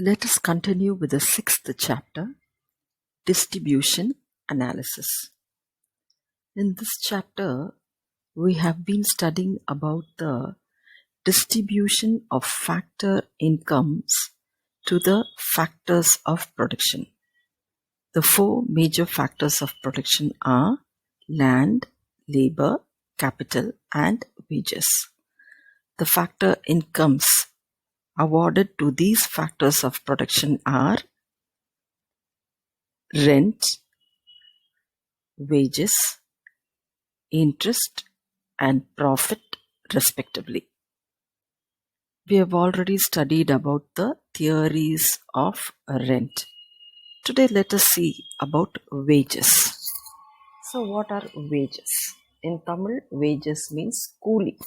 Let us continue with the sixth chapter, Distribution Analysis. In this chapter, we have been studying about the distribution of factor incomes to the factors of production. The four major factors of production are land, labor, capital, and wages. The factor incomes awarded to these factors of production are rent, wages, interest, and profit respectively. We have already studied about the theories of rent. Today let us see about wages. So what are wages? In Tamil, wages means coolie.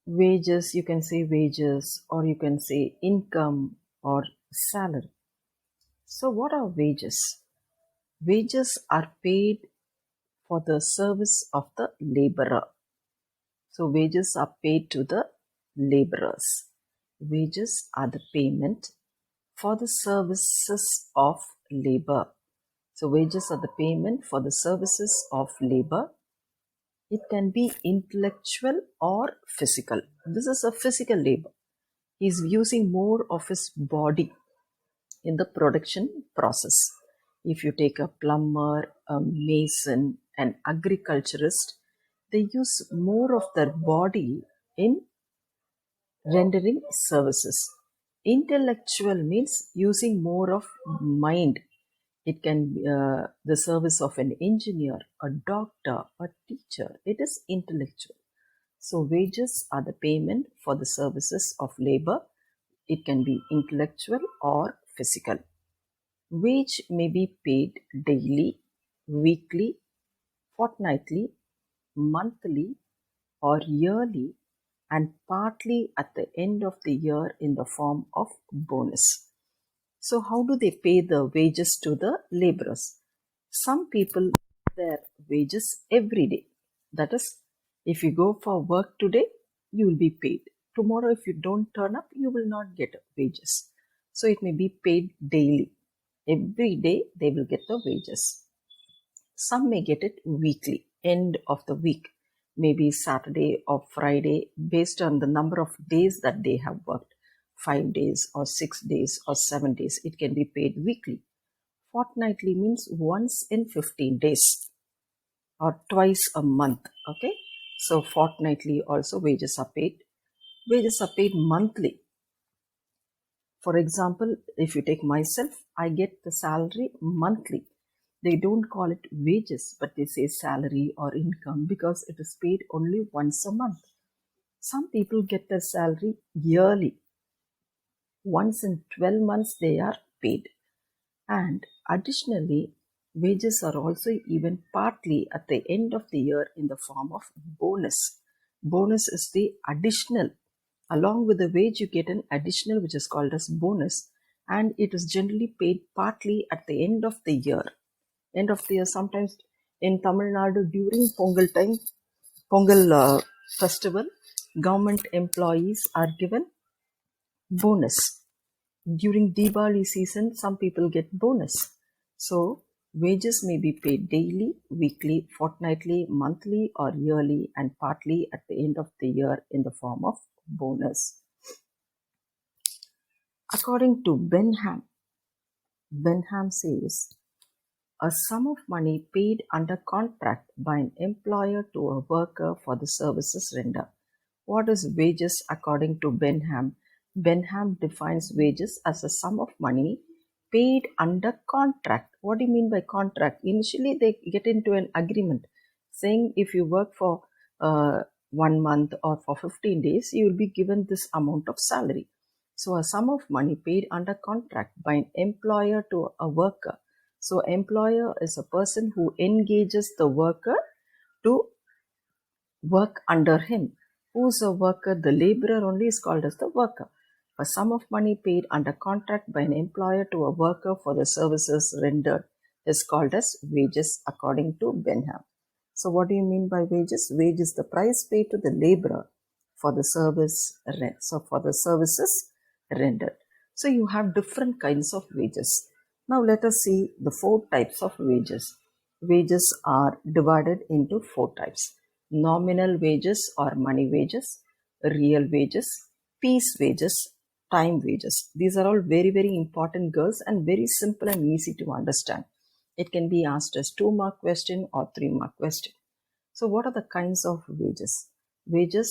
Wages, you can say wages, or you can say income or salary. So what are wages? Wages are paid for the service of the laborer. So wages are paid to the laborers. Wages are the payment for the services of labor. So wages are the payment for the services of labor. It can be intellectual or physical. This is a physical labor. He is using more of his body in the production process. If you take a plumber, a mason, an agriculturist, they use more of their body in rendering services. Intellectual means using more of mind. It can be the service of an engineer, a doctor, a teacher. It is intellectual. So wages are the payment for the services of labor. It can be intellectual or physical. Wage may be paid daily, weekly, fortnightly, monthly, or yearly, and partly at the end of the year in the form of bonus. So how do they pay the wages to the laborers? Some people get their wages every day. That is, if you go for work today, you will be paid. Tomorrow, if you don't turn up, you will not get wages. So it may be paid daily. Every day they will get the wages. Some may get it weekly, end of the week, maybe Saturday or Friday, based on the number of days that they have worked. 5 days or 6 days or 7 days. It can be paid weekly. Fortnightly means once in 15 days or twice a month. Okay. So fortnightly also wages are paid. Wages are paid monthly. For example, if you take myself, I get the salary monthly. They don't call it wages, but they say salary or income because it is paid only once a month. Some people get their salary yearly. Once in 12 months they are paid. And additionally, wages are also even partly at the end of the year in the form of bonus. Bonus is the additional. Along with the wage, you get an additional which is called as bonus, and it is generally paid partly at the end of the year. End of the year, sometimes in Tamil Nadu during Pongal time, Pongal festival, government employees are given bonus. During Diwali season, some people get bonus. So wages may be paid daily, weekly, fortnightly, monthly, or yearly, and partly at the end of the year in the form of bonus. According to Benham says, a sum of money paid under contract by an employer to a worker for the services rendered. What is wages according to Benham? Benham defines wages as a sum of money paid under contract. What do you mean by contract? Initially, they get into an agreement saying if you work for 1 month or for 15 days, you will be given this amount of salary. So, a sum of money paid under contract by an employer to a worker. So, employer is a person who engages the worker to work under him. Who's a worker? The laborer only is called as the worker. A sum of money paid under contract by an employer to a worker for the services rendered is called as wages according to Benham. So what do you mean by wages? Wage is the price paid to the laborer for the service rent. So for the services rendered. So you have different kinds of wages. Now let us see the 4 types of wages. Wages are divided into 4 types. Nominal wages or money wages, real wages, piece wages, time wages. These are all very, very important, girls, and very simple and easy to understand. It can be asked as 2-mark question or 3-mark question. So what are the kinds of wages? Wages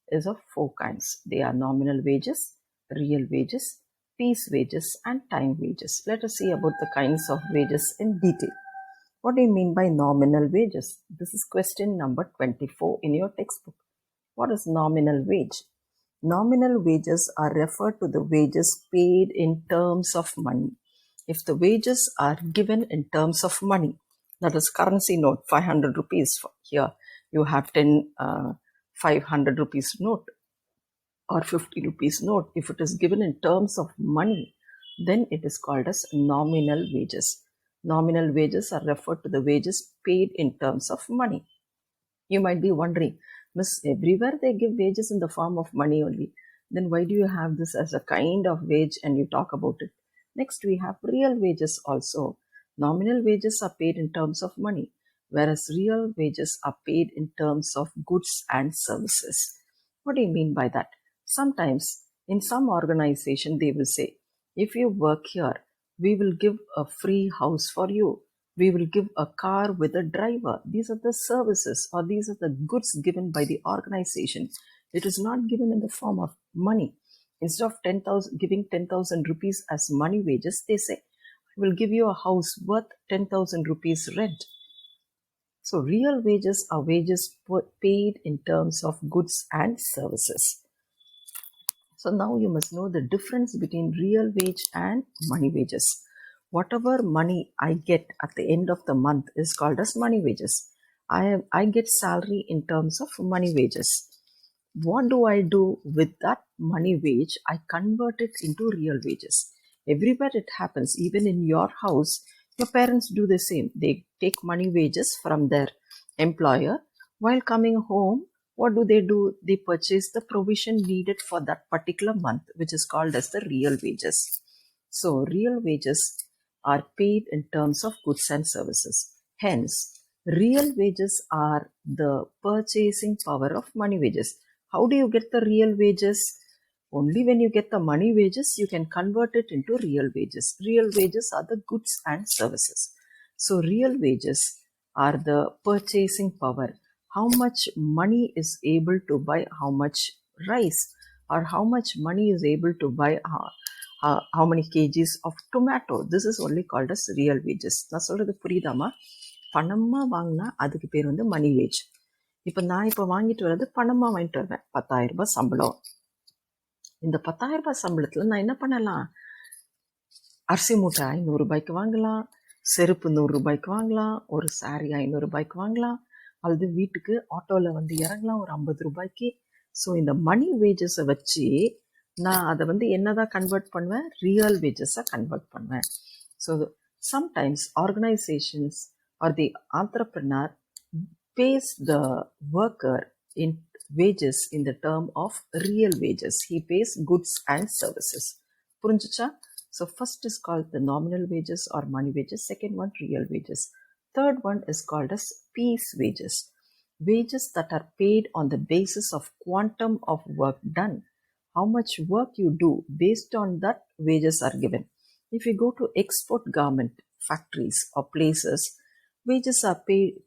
is of 4 kinds. They are nominal wages, real wages, piece wages, and time wages. Let us see about the kinds of wages in detail. What do you mean by nominal wages? This is question number 24 in your textbook. What is nominal wage? Nominal wages are referred to the wages paid in terms of money. If the wages are given in terms of money, that is currency note, 500 rupees. Here you have 500 rupees note or 50 rupees note. If it is given in terms of money, then it is called as nominal wages. Nominal wages are referred to the wages paid in terms of money. You might be wondering, Miss, everywhere they give wages in the form of money only. Then why do you have this as a kind of wage and you talk about it? Next, we have real wages also. Nominal wages are paid in terms of money, whereas real wages are paid in terms of goods and services. What do you mean by that? Sometimes in some organization they will say, if you work here, we will give a free house for you. We will give a car with a driver. These are the services or these are the goods given by the organization. It is not given in the form of money. Instead of giving 10,000 rupees as money wages, they say, I will give you a house worth 10,000 rupees rent. So real wages are wages paid in terms of goods and services. So now you must know the difference between real wage and money wages. Whatever money I get at the end of the month is called as money wages. I get salary in terms of money wages. What do I do with that money wage? I convert it into real wages. Everywhere it happens, even in your house, your parents do the same. They take money wages from their employer. While coming home, what do? They purchase the provision needed for that particular month, which is called as the real wages. So real wages are paid in terms of goods and services. Hence, real wages are the purchasing power of money wages. How do you get the real wages? Only when you get the money wages, you can convert it into real wages. Real wages are the goods and services. So real wages are the purchasing power. How much money is able to buy how much rice, or how much money is able to buy how many kgs of tomato. This is only called as real wages. நான் சொல்றது புரியுதாமா? பணமா வாங்கினா அதுக்கு பேர் வந்து மணி wage. இப்போ நான் இப்போ வாங்கிட்டு வர்றது பணமா வாங்கிட்டு வருவேன். 10,000 ரூபாய் சம்பளம். இந்த 10,000 ரூபாய் சம்பளத்தில் நான் என்ன பண்ணலாம்? அரிசி மூட்டை 500 ரூபாய்க்கு வாங்கலாம், செருப்பு 100 ரூபாய்க்கு வாங்கலாம், ஒரு சாரி 500 ரூபாய்க்கு வாங்கலாம், அல்லது வீட்டுக்கு ஆட்டோவில் வந்து இறங்கலாம் ஒரு 50 ரூபாய்க்கு. ஸோ இந்த மணி வேஜஸை வச்சு நான் அதை வந்து என்னதான் கன்வெர்ட் பண்ணுவேன்? ரியல் வேஜஸாக கன்வெர்ட் பண்ணுவேன். So sometimes organisations are the entrepreneur pays the worker in wages in the term of real wages. He pays goods and services. புரிஞ்சுச்சா? So first is called the nominal wages or money wages. Second one, real wages. Third one is called as piece wages. Wages that are paid on the basis of quantum of work done. How much work you do, based on that wages are given. If you go to export garment factories or places, wages are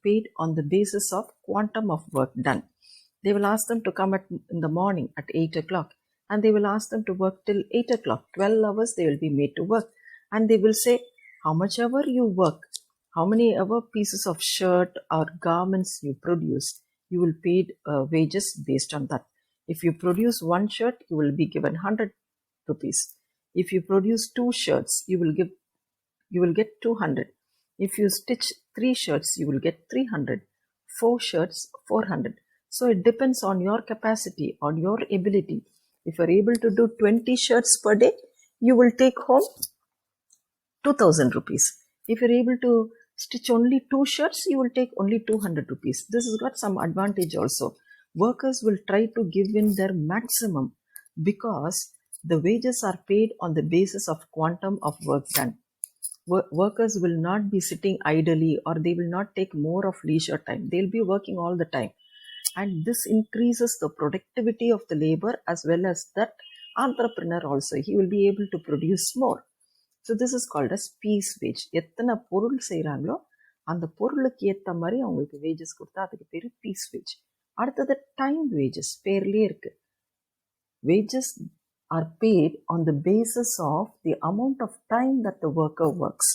paid on the basis of quantum of work done. They will ask them to come in the morning at 8 o'clock, and they will ask them to work till 8 o'clock. 12 hours they will be made to work, and they will say, how much ever you work, how many ever pieces of shirt or garments you produce, you will pay wages based on that. If you produce one shirt, you will be given 100 rupees. If you produce 2 shirts, you will get 200. If you stitch 3 shirts, you will get 300. 4 shirts, 400. So it depends on your capacity, on your ability. If you are able to do 20 shirts per day, you will take home 2,000 rupees. If you are able to stitch only 2 shirts, you will take only 200 rupees. This has got some advantage also. Workers will try to give in their maximum because The wages are paid on the basis of quantum of work done. Workers will not be sitting idly, or they will not take more of leisure time. They'll be working all the time. And this increases the productivity of the labor as well as that entrepreneur also. He will be able to produce more. So this is called as piece wage. எத்தனை பொருள் செய்கிறாங்களோ அந்த பொருளுக்கு ஏற்ற மாதிரி அவங்களுக்கு wages கொடுத்தா அதுக்கு பேர் பீஸ் வேஜ். அடுத்தது டைம் வேஜஸ், பேர்லேயே இருக்கு. Wages are paid on the basis of the amount of time that the worker works.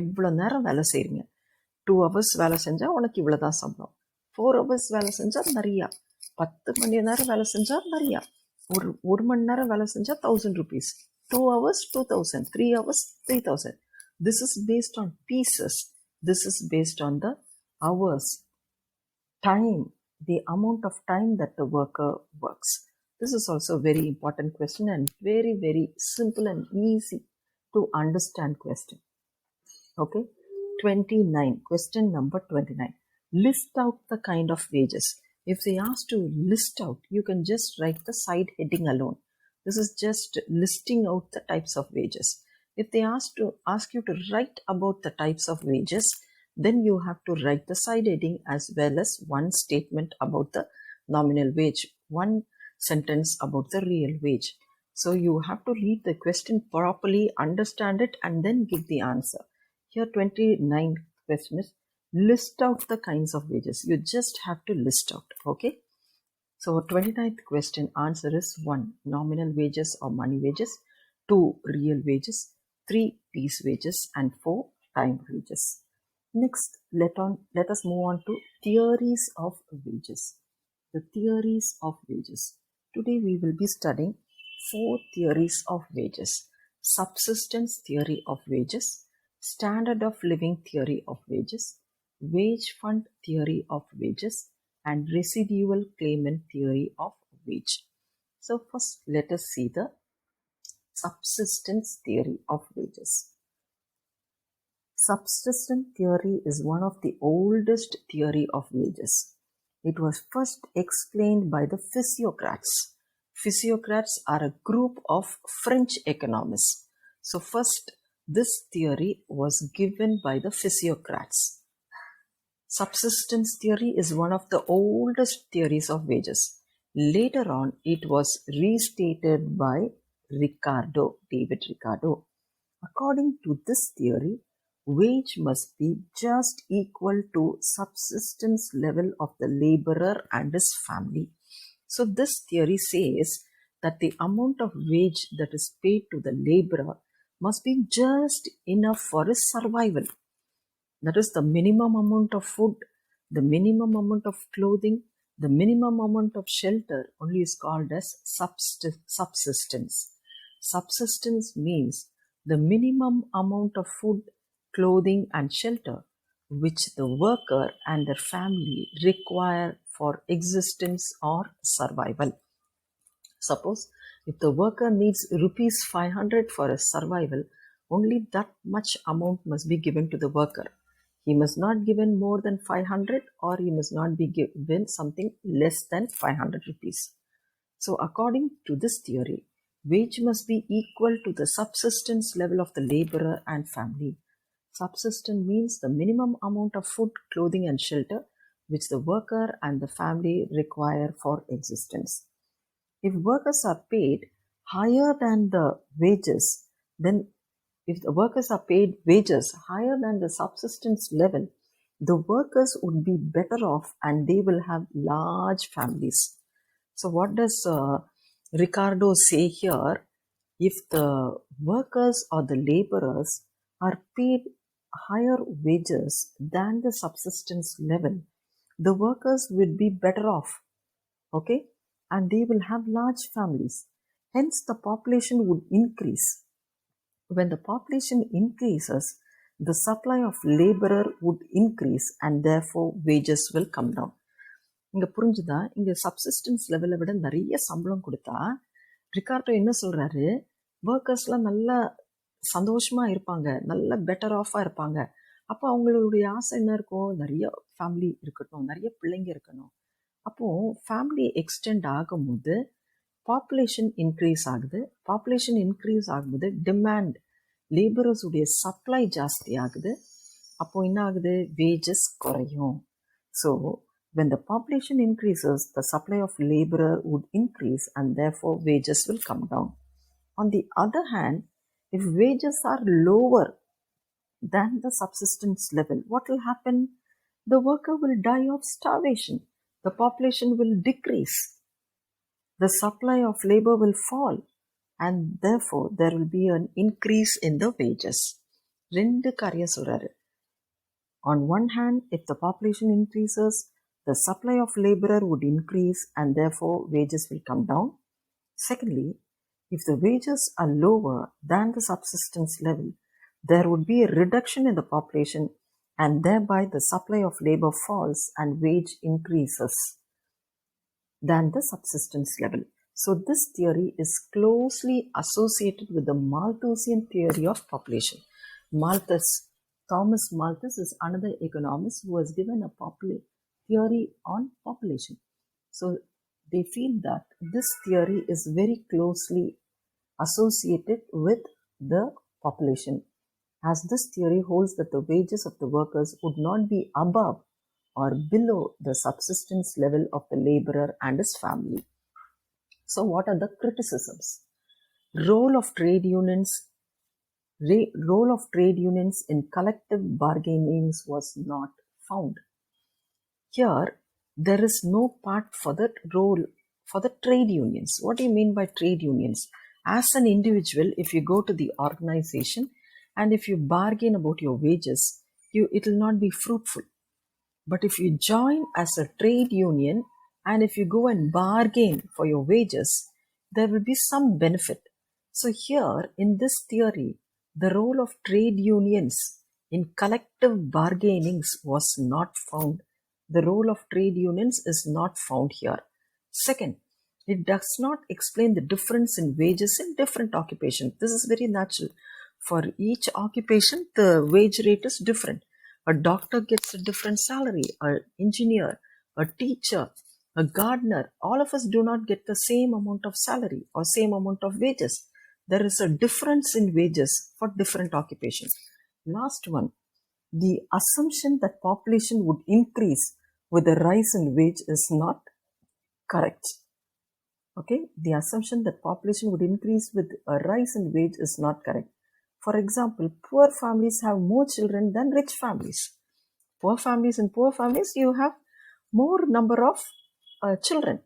எவ்வளோ நேரம் வேலை செய்கிறீங்க. 2 hours வேலை செஞ்சால் உனக்கு இவ்வளோ தான் சம்பளம். 4 hours வேலை செஞ்சால் நிறையா. 10 மணி நேரம் வேலை செஞ்சால் நிறையா. ஒரு மணி நேரம் வேலை செஞ்சால் 1000 rupees. 2 hours 2000, 3 hours 3000. This is based on pieces. This is based on the hours, time, the amount of time that the worker works. This is also a very important question and very, very simple and easy to understand question. Okay, 29. Question number 29. List out the kind of wages. If they ask to list out, you can just write the side heading alone. This is just listing out the types of wages. If they ask you to write about the types of wages, then you have to write the side heading as well as one statement about the nominal wage, one sentence about the real wage. So you have to read the question properly, understand it, and then give the answer. Here 29th question is list out the kinds of wages. You just have to list out. Okay. So 29th question answer is 1. Nominal wages or money wages, 2. Real wages, 3. piece wages, and 4. time wages. Next, let us move on to theories of wages. The theories of wages. Today we will be studying 4 theories of wages. Subsistence theory of wages, standard of living theory of wages, wage fund theory of wages, and residual claimant theory of wage. So first let us see the subsistence theory of wages. Subsistence theory is one of the oldest theory of wages. It was first explained by the physiocrats. Physiocrats are a group of French economists. So first this theory was given by the physiocrats. Subsistence theory is one of the oldest theories of wages. Later on, it was restated by David Ricardo. According to this theory, wage must be just equal to subsistence level of the laborer and his family. So this theory says that the amount of wage that is paid to the laborer must be just enough for his survival. That is the minimum amount of food, the minimum amount of clothing, the minimum amount of shelter only is called as subsistence. Subsistence means the minimum amount of food, clothing, and shelter which the worker and their family require for existence or survival. Suppose if the worker needs rupees 500 for his survival, only that much amount must be given to the worker. He must not given more than 500, or he must not be given something less than 500 rupees. So according to this theory, wage must be equal to the subsistence level of the laborer and family. Subsistence means the minimum amount of food, clothing, and shelter which the worker and the family require for existence. If workers are paid higher than the wages, then if the workers are paid wages higher than the subsistence level, the workers would be better off and they will have large families. So what does Ricardo say here? If the workers or the laborers are paid higher wages than the subsistence level, the workers will be better off. Okay? And they will have large families. Hence, the population would increase. When the population increases, the supply of laborer would increase and therefore wages will come down. இங்கே புரிஞ்சுதா? இங்கே subsistence லெவலை விட நிறைய சம்பளம் கொடுத்தா Ricardo என்ன சொல்கிறாரு, ஒர்க்கர்ஸ்லாம் நல்லா சந்தோஷமாக இருப்பாங்க, நல்ல பெட்டர் ஆஃபாக இருப்பாங்க. அப்போ அவங்களுடைய ஆசை என்ன இருக்கும்? நிறைய ஃபேமிலி இருக்கட்டும், நிறைய பிள்ளைங்க இருக்கணும். அப்போது ஃபேமிலி எக்ஸ்டெண்ட் ஆகும்போது பாப்புலேஷன் இன்க்ரீஸ் ஆகுது. பாப்புலேஷன் இன்க்ரீஸ் ஆகும்போது டிமாண்ட், லேபரர்ஸ் உடைய சப்ளை ஜாஸ்தி ஆகுது. அப்போ என்ன ஆகுது? வேஜஸ் குறையும். So when the population increases, the supply of laborer would increase and therefore wages will come down. On the other hand, if wages are lower than the subsistence level, what will happen? The worker will die of starvation. The population will decrease. The supply of labor will fall and therefore there will be an increase in the wages. ரெண்டு காரியம் சொல்றாரு. On one hand, if the population increases, the supply of laborer would increase and therefore wages will come down. Secondly, if the wages are lower than the subsistence level, there would be a reduction in the population and thereby the supply of labor falls and wage increases than the subsistence level. So this theory is closely associated with the Malthusian theory of population. Thomas Malthus is another economist who has given a theory on population. So they feel that this theory is very closely associated with the population, as this theory holds that the wages of the workers would not be above or below the subsistence level of the laborer and his family. So what are the criticisms? Role of trade unions in collective bargainings was not found. Here, there is no part for that role for the trade unions. What do you mean by trade unions? As an individual, if you go to the organization and if you bargain about your wages, it will not be fruitful. But if you join as a trade union and if you go and bargain for your wages, there will be some benefit. So here in this theory, the role of trade unions in collective bargainings was not found. The role of trade unions is not found here. Second, it does not explain the difference in wages in different occupations. This is very natural. For each occupation, the wage rate is different. A doctor gets a different salary, an engineer, a teacher, a gardener. All of us do not get the same amount of salary or same amount of wages. There is a difference in wages for different occupations. Last one, the assumption that population would increase with a rise in wage is not correct. Okay, the assumption that population would increase with a rise in wage is not correct. For example, poor families have more children than rich families. Poor families, you have more number of children.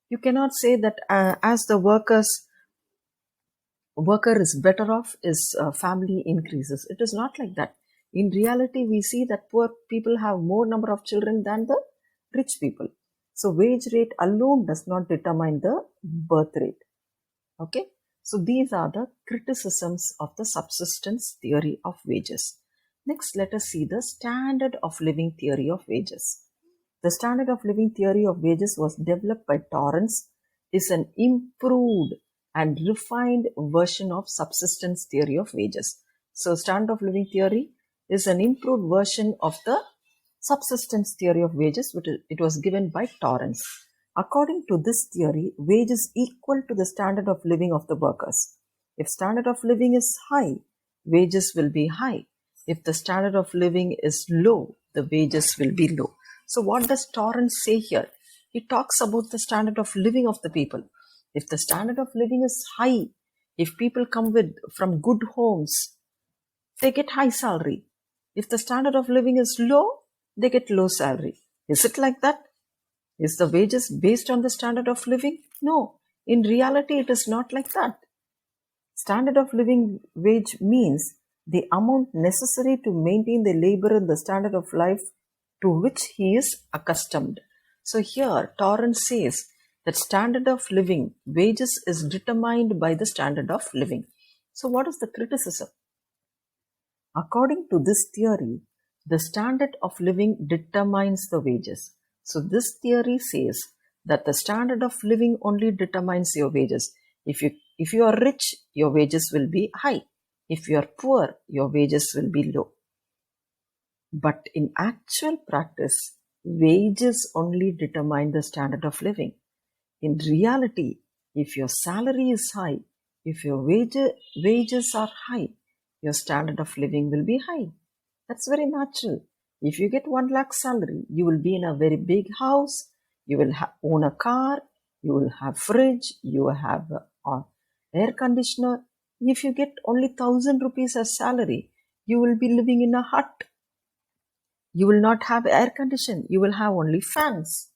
You cannot say that as the worker is better off, his family increases. It is not like that. In reality, we see that poor people have more number of children than the rich people. So wage rate alone does not determine the birth rate. Okay. So these are the criticisms of the subsistence theory of wages. Next, let us see the standard of living theory of wages. The standard of living theory of wages was developed by Torrance, is an improved and refined version of subsistence theory of wages. So standard of living theory is an improved version of the subsistence theory of wages, which it was given by Torrance. According to this theory, wage is equal to the standard of living of the workers. If standard of living is high, wages will be high. If the standard of living is low, the wages will be low. So what does Torrance say here? He talks about the standard of living of the people. If the standard of living is high, if people come from good homes, they get high salary. If the standard of living is low, they get low salary. Is it like that? Is the wages based on the standard of living? No. In reality, it is not like that. Standard of living wage means the amount necessary to maintain the labor and the standard of life to which he is accustomed. So here, Torrance says that standard of living, wages is determined by the standard of living. So what is the criticism? According to this theory, the standard of living determines the wages. So this theory says that the standard of living only determines your wages. If you are rich, your wages will be high. If you are poor, your wages will be low. But in actual practice, wages only determine the standard of living. In reality, If your salary is high, if your wages are high, your standard of living will be high. That's very natural. If you get 1 lakh salary, you will be in a very big house, you will own a car, you will have fridge, you will have air conditioner. If you get only 1,000 rupees as salary, you will be living in a hut. You will not have air condition. You will have only fans.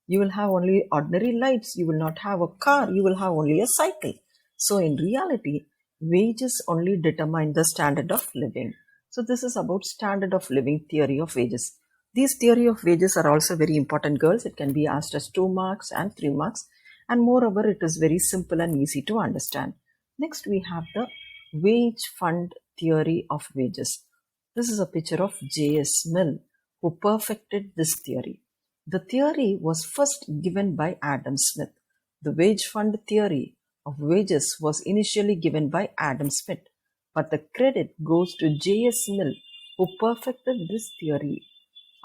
You will have only ordinary lights. You will not have a car. You will have only a cycle. So in reality, wages only determine the standard of living. So this is about standard of living theory of wages. These theory of wages are also very important, girls. It can be asked as 2 marks and 3 marks. And moreover, it is very simple and easy to understand. Next, we have the wage fund theory of wages. This is a picture of J.S. Mill, who perfected this theory. The theory was first given by Adam Smith. The wage fund theory of wages was initially given by Adam Smith, but the credit goes to J.S. Mill, who perfected this theory.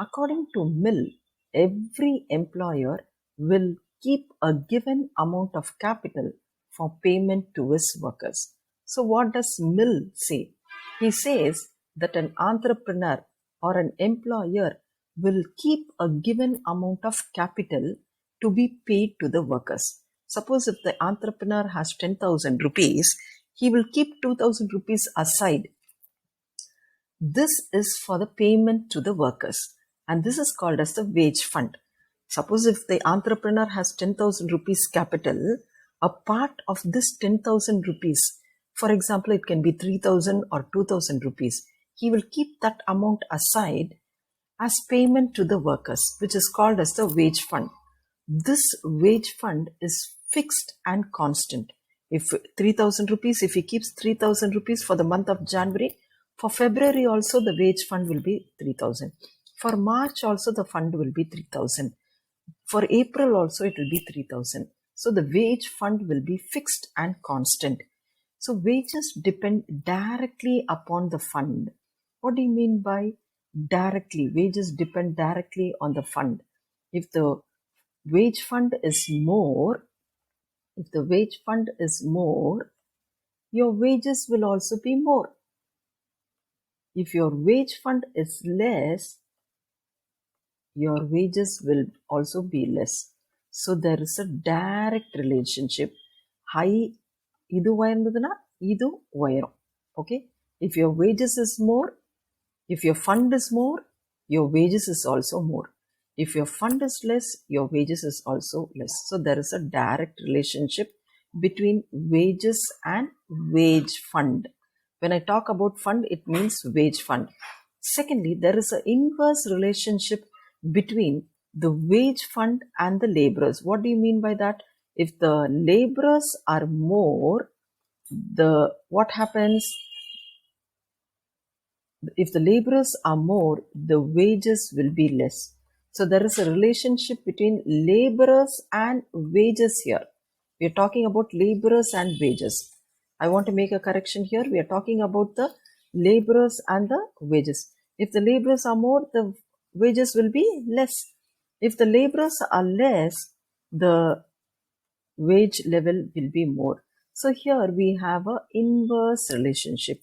According to Mill, every employer will keep a given amount of capital for payment to his workers. So what does Mill say? He says that an entrepreneur or an employer will keep a given amount of capital to be paid to the workers. Suppose if the entrepreneur has 10,000 rupees, he will keep 2,000 rupees aside. This is for the payment to the workers, and this is called as the wage fund. Suppose if the entrepreneur has 10,000 rupees capital, a part of this 10,000 rupees, for example, it can be 3,000 or 2,000 rupees, he will keep that amount aside as payment to the workers, which is called as the wage fund. This wage fund is fixed and constant. If 3,000 rupees, if he keeps 3,000 rupees for the month of January, for February also the wage fund will be 3,000. For March also the fund will be 3,000. For April also it will be 3,000. So the wage fund will be fixed and constant. So wages depend directly upon the fund. What do you mean by directly? Wages depend directly on the fund. If the wage fund is more, your wages will also be more. If your wage fund is less, your wages will also be less. So there is a direct relationship. High, idu உயர்ந்ததுனா idu உயரும். Okay? If your wages is more, if your fund is more, your wages is also more. If your fund is less, your wages is also less. So there is a direct relationship between wages and wage fund. When I talk about fund, it means wage fund. Secondly, there is an inverse relationship between the wage fund and the laborers. What do you mean by that? If the laborers are more, what happens? If the laborers are more, the wages will be less. So there is a relationship between laborers and wages here. We are talking about laborers and wages. I want to make a correction here. We are talking about the laborers and the wages. If the laborers are more, the wages will be less. If the laborers are less, the wage level will be more. So here we have an inverse relationship.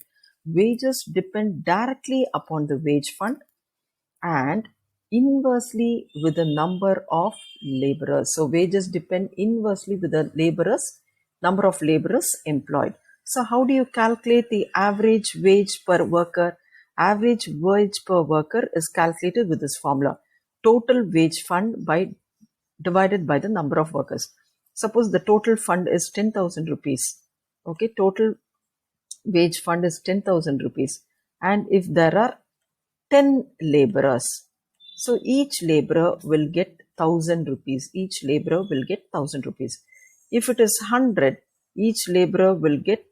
Wages depend directly upon the wage fund and inversely with the number of laborers. So wages depend inversely with the number of laborers employed. So how do you calculate the average wage per worker? Average wage per worker is calculated with this formula: total wage fund divided by the number of workers. Suppose the total fund is 10,000 rupees. Okay, total wage fund is 10,000 rupees. And if there are 10 laborers, so each laborer will get 1,000 rupees. Each laborer will get 1,000 rupees. If it is 100, each laborer will get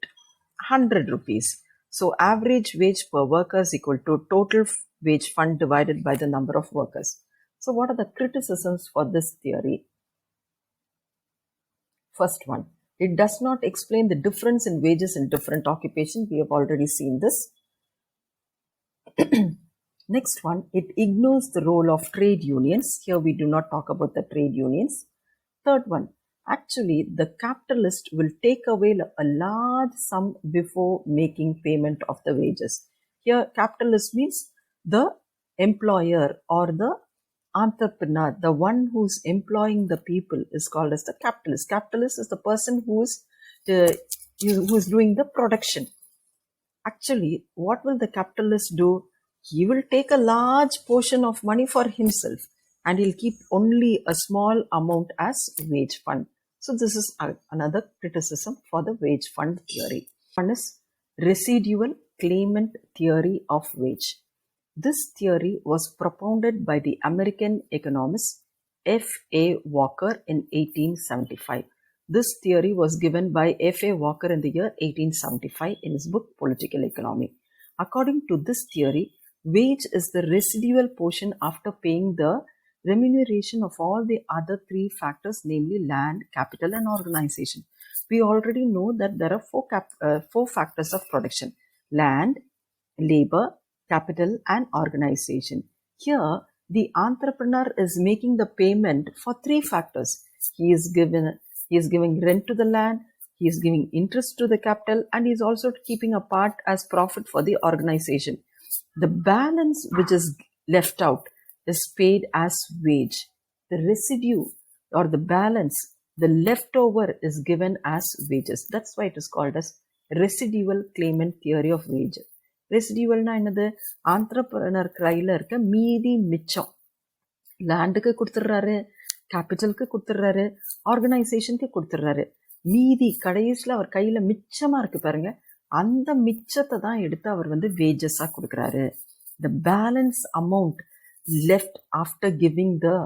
100 rupees. So average wage per worker is equal to total wage fund divided by the number of workers. So what are the criticisms for this theory? First one, it does not explain the difference in wages in different occupations. We have already seen this. Next one, it ignores the role of trade unions. Here we do not talk about the trade unions. Third one, Actually, the capitalist will take away a large sum before making payment of the wages. Here, capitalist means the employer or the entrepreneur, the one who's employing the people is called as the capitalist. Capitalist is the person who's doing the production. Actually, what will the capitalist do? He will take a large portion of money for himself and he'll keep only a small amount as wage fund. So this is another criticism for the wage fund theory. One is residual claimant theory of wage. This theory was propounded by the American economist F.A. Walker in 1875. This theory was given by F.A. Walker in the year 1875 in his book Political Economy. According to this theory, wage is the residual portion after paying the remuneration of all the other three factors, namely land, capital, and organization. We already know that there are four factors of production: land, labor, capital, and organization. Here, the entrepreneur is making the payment for three factors. He is giving rent to the land, he is giving interest to the capital, and he is also keeping a part as profit for the organization. The balance which is left out is paid as wage. The residue or the balance, the leftover, is given as wages. That's why it is called as residual claimant theory of wage. ரெசிடியூவல்னா என்னது? Entrepreneur கையில் இருக்க மீதி மிச்சம். லேண்டுக்கு கொடுத்துட்றாரு, கேபிட்டலுக்கு கொடுத்துட்றாரு, ஆர்கனைசேஷனுக்கு கொடுத்துட்றாரு. மீதி கடைசியில் அவர் கையில் மிச்சமாக இருக்கு பாருங்க, அந்த மிச்சத்தை தான் எடுத்து அவர் வேஜஸாக கொடுக்குறாரு. The balance amount left after giving the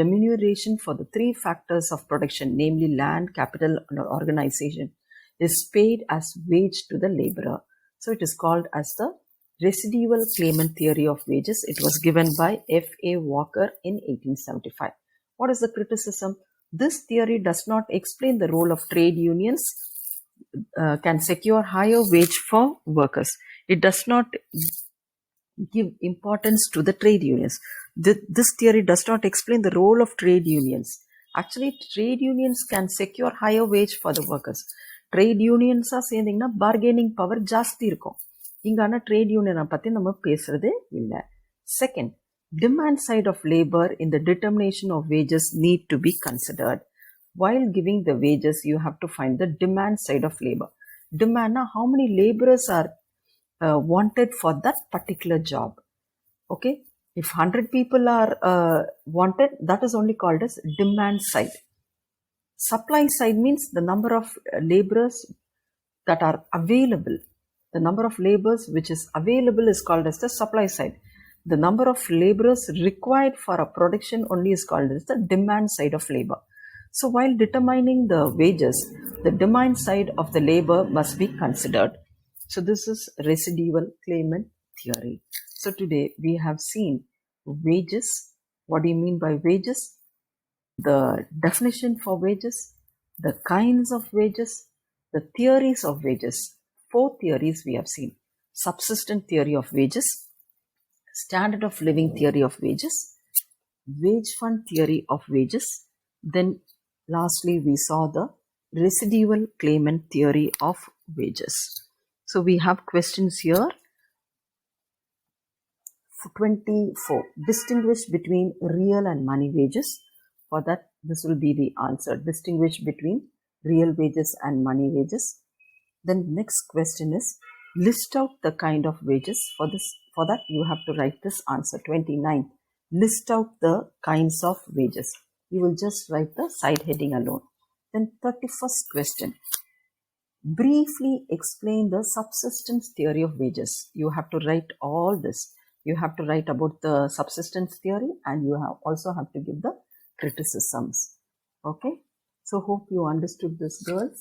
remuneration for the three factors of production, namely land, capital, and organization, is paid as wage to the laborer. So it is called as the residual claimant theory of wages. It was given by F.A. Walker in 1875. What is the criticism? This theory does not explain the role of trade unions can secure higher wage for workers. It does not give importance to the trade unions. This theory does not explain the role of trade unions. Actually, trade unions can secure higher wage for the workers. Trade யூனியன்ஸாக சேர்ந்திங்கன்னா bargaining power ஜாஸ்தி இருக்கும். இங்கான trade யூனியனை பற்றி நம்ம பேசுறது இல்லை. Second, demand side of labor in the determination of wages need to be considered. While giving the wages, you have to find the demand side of labor. Demand, how many laborers are wanted for that particular job. Okay, if 100 people are wanted, that is only called as demand side. Supply side means the number of laborers that are available. The number of laborers which is available is called as the supply side. The number of laborers required for a production only is called as the demand side of labor. So while determining the wages, the demand side of the labor must be considered. So this is residual claimant theory. So today we have seen wages. What do you mean by wages? The definition for wages, the kinds of wages, the theories of wages. Four theories we have seen: subsistence theory of wages, standard of living theory of wages, wage fund theory of wages, then lastly we saw the residual claimant theory of wages. So we have questions here. 24. Distinguish between real and money wages. For that, this will be the answer. Distinguish between real wages and money wages. Then next question is, list out the kind of wages. For that, you have to write this answer. 29. List out the kinds of wages. You will just write the side heading alone. Then 31st question. Briefly explain the subsistence theory of wages. You have to write all this. You have to write about the subsistence theory and you also have to give the criticisms. Okay, so hope you understood this, girls.